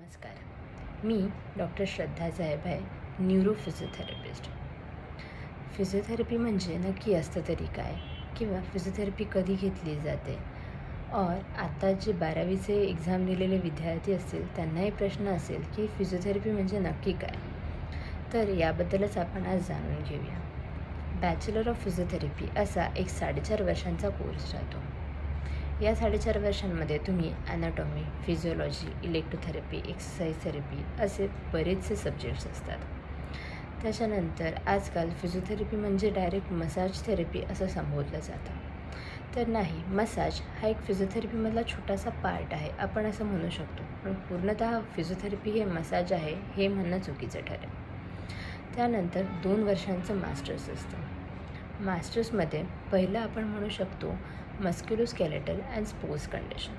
नमस्कार. मी डॉक्टर श्रद्धा साहेब आहे, neuro physiotherapist. Physiotherapy म्हणजे नक्की असतं तरी काय, किंवा फिजिओथेरपी कधी घेतली जाते, और आता जे 12वीचे एक्झाम दिलेले विद्यार्थी असतील त्यांनाही प्रश्न असेल की फिजिओथेरपी म्हणजे नक्की काय. तर याबद्दलच आपण आज जाणून घेऊया. बॅचलर ऑफ फिजिओथेरपी असा एक 4.5 वर्षांचा कोर्स राहतो. या 4.5 वर्षांमध्ये तुम्ही anatomy, physiology, electrotherapy, exercise therapy असे बरेचसे सब्जेक्ट्स असतात. त्याच्यानंतर आजकाल फिजिओथेरपी म्हणजे डायरेक्ट मसाज थेरपी असं संबोधलं जातं. तर नाही, मसाज हा एक फिजिओथेरपीमधला छोटासा पार्ट आहे, आपण असं म्हणू शकतो. पण पूर्णतः फिजिओथेरपी हे मसाज आहे हे म्हणणं चुकीचं ठरेल. त्यानंतर 2 वर्षांचं मास्टर्स असतं. मास्टर्समध्ये पहिलं आपण म्हणू शकतो मस्क्युलोस्केलेटल अँड स्पोर्ट्स कंडिशन.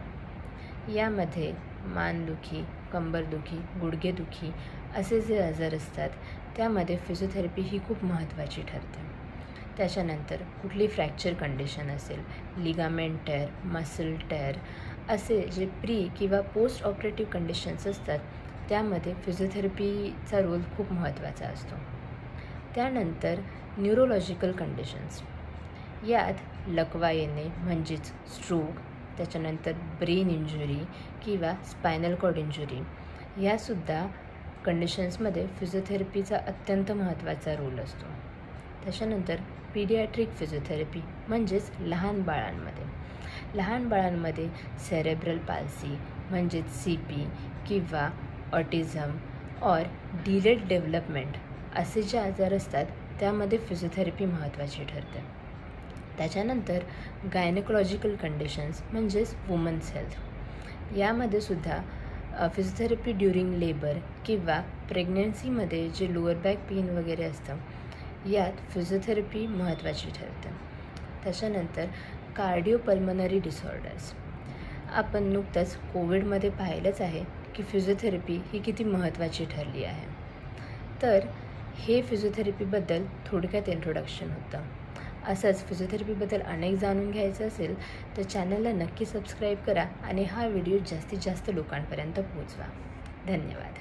यामध्ये मानदुखी, कंबरदुखी, गुडघेदुखी असे जे आजार असतात त्यामध्ये फिजिओथेरपी ही खूप महत्त्वाची ठरते. त्याच्यानंतर कुठली फ्रॅक्चर कंडिशन असेल, लिगामेंट टेअर, मसल टेअर असे जे प्री किंवा पोस्ट ऑपरेटिव्ह कंडिशन्स असतात त्यामध्ये फिजिओथेरपीचा रोल खूप महत्त्वाचा असतो. त्यानंतर न्यूरोलॉजिकल कंडिशन्स, यात लकवा येणे म्हणजेच स्ट्रोक, त्याच्यानंतर ब्रेन इंजुरी किंवा स्पायनल कॉर्ड इंजुरी यासुद्धा कंडिशन्समध्ये फिजिओथेरपीचा अत्यंत महत्त्वाचा रोल असतो. त्याच्यानंतर पीडियाट्रिक फिजिओथेरपी म्हणजेच लहान बाळांमध्ये सेरेब्रल पाल्सी म्हणजेच CP किंवा ऑटिझम और डिलेड डेव्हलपमेंट असे जे आजार असतात त्यामध्ये फिजिओथेरपी महत्त्वाची ठरते. त्याच्यानंतर गायनेकोलॉजिकल कंडिशन्स म्हणजेच वुमन्स हेल्थ, यामध्ये सुद्धा फिजिओथेरपी ड्युरिंग लेबर किंवा प्रेग्नन्सीमध्ये जे लोअर बॅक पेन वगैरे असतं यात फिजिओथेरपी महत्त्वाची ठरते. त्याच्यानंतर कार्डिओपल्मनरी डिसऑर्डर्स, आपण नुकतंच कोविडमध्ये पाहिलंच आहे की फिजिओथेरपी ही किती महत्त्वाची ठरली आहे. तर हे फिजिओथेरपीबद्दल थोडक्यात इंट्रोडक्शन होतं. असंच फिजिओथेरपीबद्दल अनेक जाणून घ्यायचं असेल तर चॅनलला नक्की सबस्क्राईब करा आणि हा व्हिडिओ जास्तीत जास्त लोकांपर्यंत पोहोचवा. धन्यवाद.